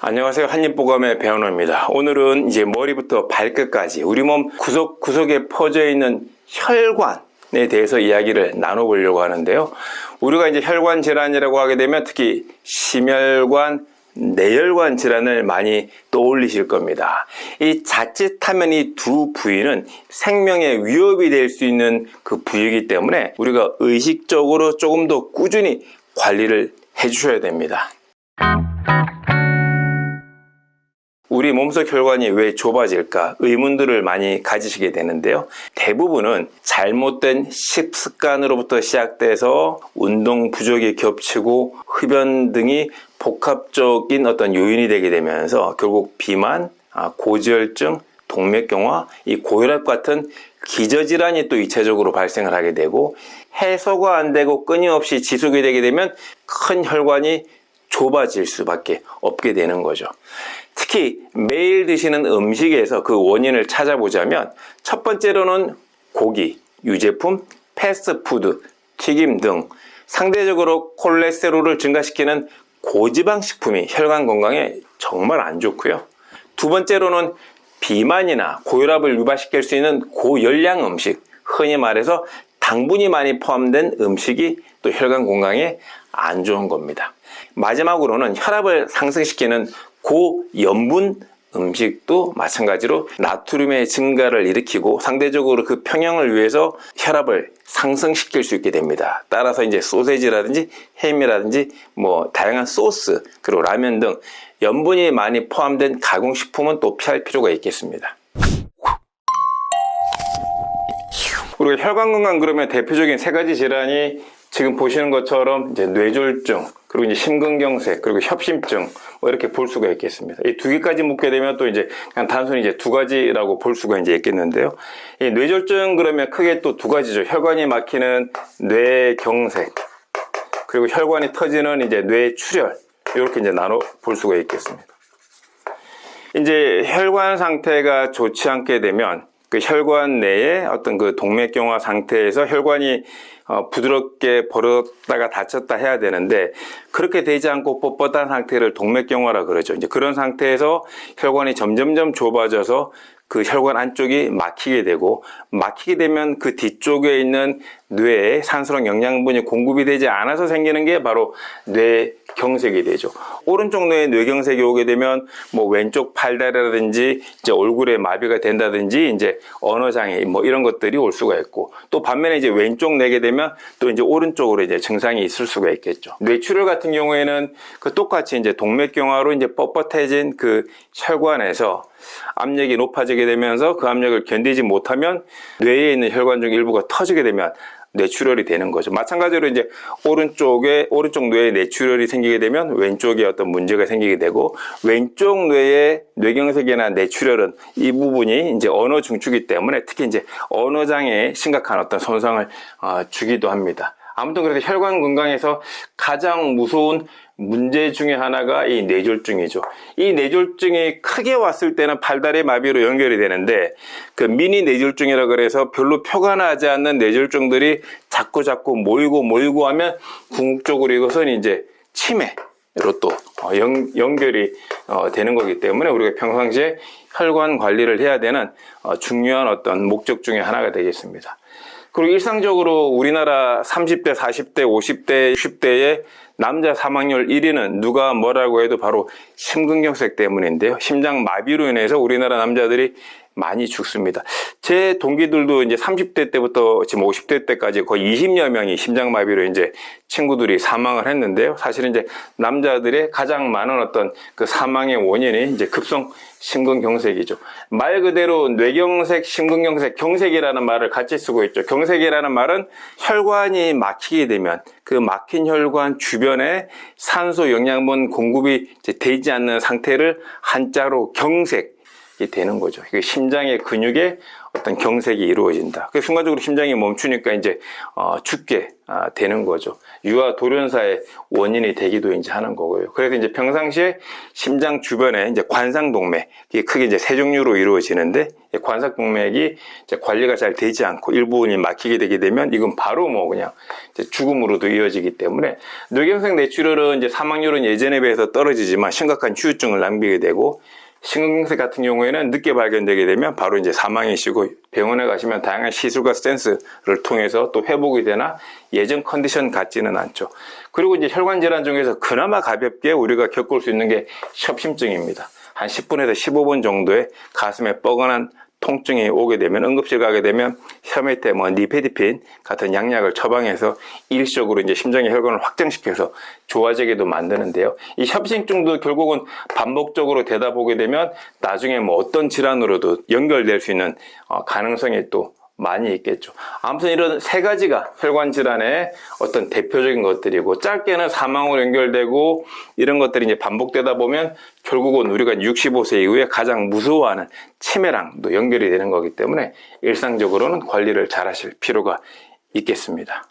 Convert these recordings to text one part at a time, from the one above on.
안녕하세요. 한림보감의 배원호입니다. 오늘은 이제 머리부터 발끝까지 우리 몸 구석구석에 퍼져 있는 혈관에 대해서 이야기를 나눠보려고 하는데요. 우리가 이제 혈관 질환이라고 하게 되면 특히 심혈관, 내혈관 질환을 많이 떠올리실 겁니다. 이 자칫하면 이 두 부위는 생명에 위협이 될 수 있는 그 부위이기 때문에 우리가 의식적으로 조금 더 꾸준히 관리를 해주셔야 됩니다. 우리 몸속 혈관이 왜 좁아질까 의문들을 많이 가지시게 되는데요. 대부분은 잘못된 식습관으로부터 시작돼서 운동 부족이 겹치고 흡연 등이 복합적인 어떤 요인이 되게 되면서 결국 비만, 고지혈증, 동맥경화, 이 고혈압 같은 기저질환이 또 이체적으로 발생을 하게 되고 해소가 안 되고 끊임없이 지속이 되게 되면 큰 혈관이 좁아질 수밖에 없게 되는 거죠. 특히 매일 드시는 음식에서 그 원인을 찾아보자면 첫 번째로는 고기, 유제품, 패스트푸드, 튀김 등 상대적으로 콜레스테롤을 증가시키는 고지방 식품이 혈관 건강에 정말 안 좋고요. 두 번째로는 비만이나 고혈압을 유발시킬 수 있는 고열량 음식, 흔히 말해서 당분이 많이 포함된 음식이 또 혈관 건강에 안 좋은 겁니다. 마지막으로는 혈압을 상승시키는 고염분 음식도 마찬가지로 나트륨의 증가를 일으키고 상대적으로 그 평형을 위해서 혈압을 상승시킬 수 있게 됩니다. 따라서 이제 소세지라든지 햄이라든지 다양한 소스 그리고 라면 등 염분이 많이 포함된 가공식품은 또 피할 필요가 있겠습니다. 우리가 혈관 건강 그러면 대표적인 세 가지 질환이 지금 보시는 것처럼 이제 뇌졸중, 그리고 이제 심근경색, 그리고 협심증 이렇게 볼 수가 있겠습니다. 이 두 개까지 묶게 되면 또 이제 그냥 단순히 이제 두 가지라고 볼 수가 이제 있겠는데요. 이 뇌졸중 그러면 크게 또 두 가지죠. 혈관이 막히는 뇌경색, 그리고 혈관이 터지는 이제 뇌출혈 이렇게 이제 나눠 볼 수가 있겠습니다. 이제 혈관 상태가 좋지 않게 되면 그 혈관 내에 어떤 그 동맥경화 상태에서 혈관이 부드럽게 벌어졌다가 닫혔다 해야 되는데 그렇게 되지 않고 뻣뻣한 상태를 동맥경화라 그러죠. 이제 그런 상태에서 혈관이 점점점 좁아져서 그 혈관 안쪽이 막히게 되고 막히게 되면 그 뒤쪽에 있는 뇌에 산소랑 영양분이 공급이 되지 않아서 생기는 게 바로 뇌경색이 되죠. 오른쪽 뇌에 뇌경색이 오게 되면 왼쪽 팔다리라든지 이제 얼굴에 마비가 된다든지 이제 언어장애 이런 것들이 올 수가 있고 또 반면에 이제 왼쪽 내게 되면 또 이제 오른쪽으로 이제 증상이 있을 수가 있겠죠. 뇌출혈 같은 경우에는 그 똑같이 이제 동맥경화로 이제 뻣뻣해진 그 혈관에서 압력이 높아지게 되면서 그 압력을 견디지 못하면 뇌에 있는 혈관 중 일부가 터지게 되면 뇌출혈이 되는 거죠. 마찬가지로 이제 오른쪽 뇌에 뇌출혈이 생기게 되면 왼쪽에 어떤 문제가 생기게 되고 왼쪽 뇌의 뇌경색이나 뇌출혈은 이 부분이 이제 언어 중추이기 때문에 특히 이제 언어장애에 심각한 어떤 손상을 주기도 합니다. 아무튼 그래서 혈관 건강에서 가장 무서운 문제 중에 하나가 이 뇌졸중이죠. 이 뇌졸중이 크게 왔을 때는 팔다리 마비로 연결이 되는데 그 미니 뇌졸중이라 그래서 별로 표가 나지 않는 뇌졸중들이 자꾸 모이고 하면 궁극적으로 이것은 이제 치매로 또 연결이 되는 거기 때문에 우리가 평상시에 혈관 관리를 해야 되는 중요한 어떤 목적 중에 하나가 되겠습니다. 그리고 일상적으로 우리나라 30대, 40대, 50대, 60대의 남자 사망률 1위는 누가 뭐라고 해도 바로 심근경색 때문인데요. 심장 마비로 인해서 우리나라 남자들이 많이 죽습니다. 제 동기들도 이제 30대 때부터 지금 50대 때까지 거의 20여 명이 심장마비로 이제 친구들이 사망을 했는데요. 사실은 이제 남자들의 가장 많은 어떤 그 사망의 원인이 이제 급성 심근경색이죠. 말 그대로 뇌경색, 심근경색, 경색이라는 말을 같이 쓰고 있죠. 경색이라는 말은 혈관이 막히게 되면 그 막힌 혈관 주변에 산소, 영양분 공급이 이제 되지 않는 상태를 한자로 경색 되는 거죠. 심장의 근육에 어떤 경색이 이루어진다. 그 순간적으로 심장이 멈추니까 이제 죽게 되는 거죠. 유아 돌연사의 원인이 되기도 이제 하는 거고요. 그래서 이제 평상시에 심장 주변에 이제 관상동맥, 이게 크게 이제 세 종류로 이루어지는데, 관상동맥이 이제 관리가 잘 되지 않고 일부분이 막히게 되게 되면 이건 바로 뭐 그냥 이제 죽음으로도 이어지기 때문에, 뇌경색 뇌출혈은 이제 사망률은 예전에 비해서 떨어지지만 심각한 후유증을 남기게 되고, 심근경색 같은 경우에는 늦게 발견되게 되면 바로 이제 사망이시고, 병원에 가시면 다양한 시술과 스탠스를 통해서 또 회복이 되나 예전 컨디션 같지는 않죠. 그리고 이제 혈관 질환 중에서 그나마 가볍게 우리가 겪을 수 있는 게 협심증입니다. 한 10분에서 15분 정도의 가슴에 뻐근한 통증이 오게 되면, 응급실 가게 되면 혈맥때 니페디핀 같은 약약을 처방해서 일시적으로 이제 심장의 혈관을 확장시켜서 좋아지게도 만드는데요. 이 협심증도 결국은 반복적으로 되다 보게 되면 나중에 뭐 어떤 질환으로도 연결될 수 있는 가능성이 또 많이 있겠죠. 아무튼 이런 세 가지가 혈관 질환의 어떤 대표적인 것들이고, 짧게는 사망으로 연결되고, 이런 것들이 이제 반복되다 보면 결국은 우리가 65세 이후에 가장 무서워하는 치매랑도 연결이 되는 거기 때문에 일상적으로는 관리를 잘 하실 필요가 있겠습니다.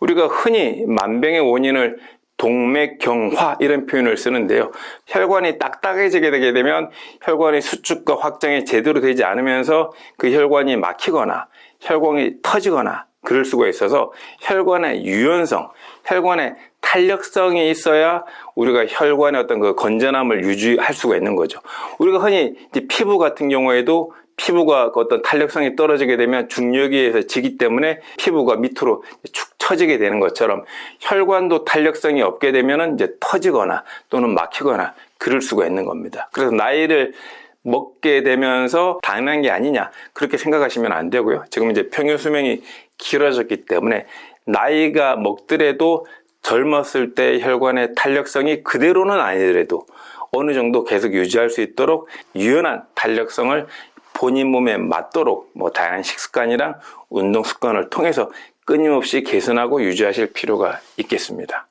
우리가 흔히 만병의 원인을 동맥경화 이런 표현을 쓰는데요. 혈관이 딱딱해지게 되게 되면 혈관의 수축과 확장이 제대로 되지 않으면서 그 혈관이 막히거나 혈관이 터지거나 그럴 수가 있어서, 혈관의 유연성, 혈관의 탄력성이 있어야 우리가 혈관의 어떤 그 건전함을 유지할 수가 있는 거죠. 우리가 흔히 이제 피부 같은 경우에도 피부가 어떤 탄력성이 떨어지게 되면 중력에 의해서 지기 때문에 피부가 밑으로 축 처지게 되는 것처럼, 혈관도 탄력성이 없게 되면 이제 터지거나 또는 막히거나 그럴 수가 있는 겁니다. 그래서 나이를 먹게 되면서 당연한 게 아니냐 그렇게 생각하시면 안 되고요. 지금 이제 평균 수명이 길어졌기 때문에 나이가 먹더라도 젊었을 때 혈관의 탄력성이 그대로는 아니더라도 어느 정도 계속 유지할 수 있도록 유연한 탄력성을 본인 몸에 맞도록 다양한 식습관이랑 운동 습관을 통해서 끊임없이 개선하고 유지하실 필요가 있겠습니다.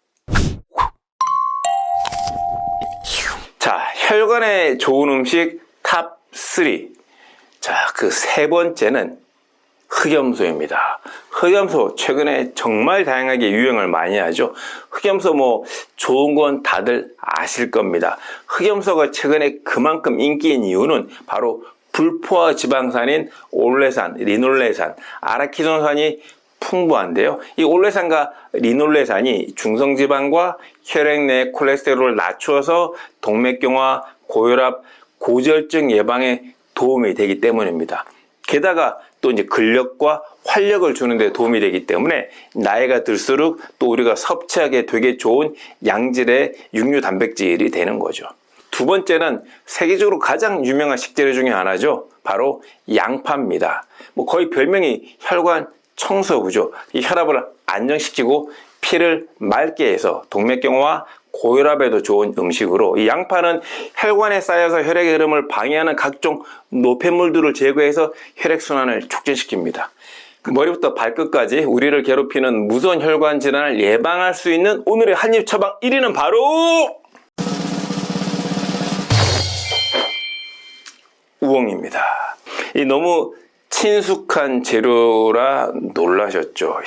자, 혈관에 좋은 음식 탑 3. 자, 그 세 번째는 흑염소입니다. 흑염소 최근에 정말 다양하게 유행을 많이 하죠. 흑염소 좋은 건 다들 아실 겁니다. 흑염소가 최근에 그만큼 인기인 이유는 바로 불포화 지방산인 올레산, 리놀레산, 아라키돈산이 풍부한데요. 이 올레산과 리놀레산이 중성지방과 혈액 내 콜레스테롤을 낮추어서 동맥경화, 고혈압, 고지혈증 예방에 도움이 되기 때문입니다. 게다가 또 이제 근력과 활력을 주는 데 도움이 되기 때문에 나이가 들수록 또 우리가 섭취하기에 되게 좋은 양질의 육류 단백질이 되는 거죠. 두 번째는 세계적으로 가장 유명한 식재료 중에 하나죠. 바로 양파입니다. 거의 별명이 혈관 청소부죠. 이 혈압을 안정시키고 피를 맑게 해서 동맥경화와 고혈압에도 좋은 음식으로, 이 양파는 혈관에 쌓여서 혈액의 흐름을 방해하는 각종 노폐물들을 제거해서 혈액순환을 촉진시킵니다. 머리부터 발끝까지 우리를 괴롭히는 무서운 혈관 질환을 예방할 수 있는 오늘의 한입 처방 1위는 바로 우엉입니다. 이 너무 친숙한 재료라 놀라셨죠.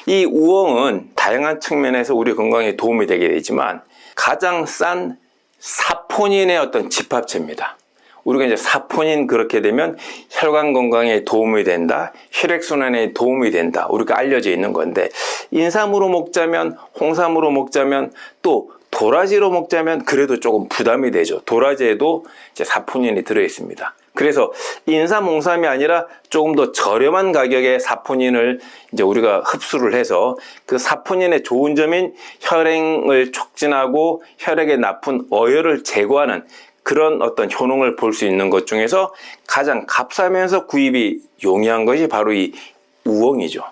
이 우엉은 다양한 측면에서 우리 건강에 도움이 되게 되지만 가장 싼 사포닌의 어떤 집합체입니다. 우리가 이제 사포닌 그렇게 되면 혈관 건강에 도움이 된다, 혈액순환에 도움이 된다, 우리가 알려져 있는 건데, 인삼으로 먹자면, 홍삼으로 먹자면, 또 도라지로 먹자면 그래도 조금 부담이 되죠. 도라지에도 이제 사포닌이 들어있습니다. 그래서 인삼, 홍삼이 아니라 조금 더 저렴한 가격의 사포닌을 이제 우리가 흡수를 해서 그 사포닌의 좋은 점인 혈행을 촉진하고 혈액에 나쁜 어혈을 제거하는 그런 어떤 효능을 볼 수 있는 것 중에서 가장 값싸면서 구입이 용이한 것이 바로 이 우엉이죠.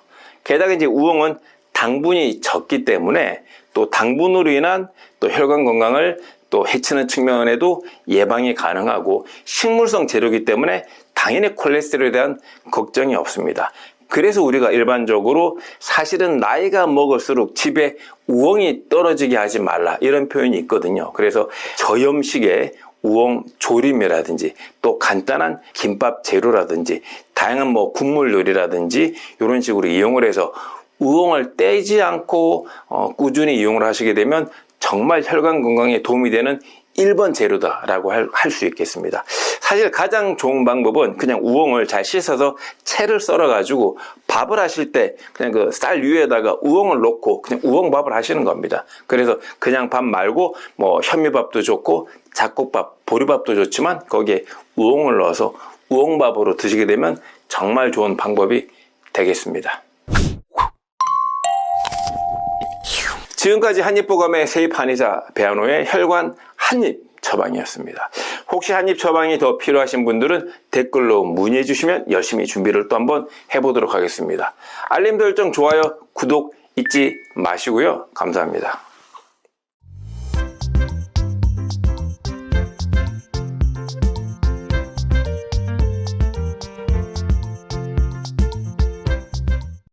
게다가 이제 우엉은 당분이 적기 때문에 또 당분으로 인한 또 혈관 건강을 또 해치는 측면에도 예방이 가능하고, 식물성 재료이기 때문에 당연히 콜레스테롤에 대한 걱정이 없습니다. 그래서 우리가 일반적으로 사실은 나이가 먹을수록 집에 우엉이 떨어지게 하지 말라 이런 표현이 있거든요. 그래서 저염식의 우엉 조림이라든지 또 간단한 김밥 재료라든지 다양한 뭐 국물 요리라든지 이런 식으로 이용을 해서 우엉을 떼지 않고 꾸준히 이용을 하시게 되면 정말 혈관 건강에 도움이 되는 1번 재료다라고 할 수 있겠습니다. 사실 가장 좋은 방법은 그냥 우엉을 잘 씻어서 채를 썰어 가지고 밥을 하실 때 그냥 그 쌀 위에다가 우엉을 넣고 그냥 우엉밥을 하시는 겁니다. 그래서 그냥 밥 말고 뭐 현미밥도 좋고 잡곡밥, 보리밥도 좋지만 거기에 우엉을 넣어서 우엉밥으로 드시게 되면 정말 좋은 방법이 되겠습니다. 지금까지 한입보감의 세입 한의사 배한호의 혈관 한입 처방이었습니다. 혹시 한입 처방이 더 필요하신 분들은 댓글로 문의해 주시면 열심히 준비를 또 한번 해보도록 하겠습니다. 알림 설정, 좋아요, 구독 잊지 마시고요. 감사합니다.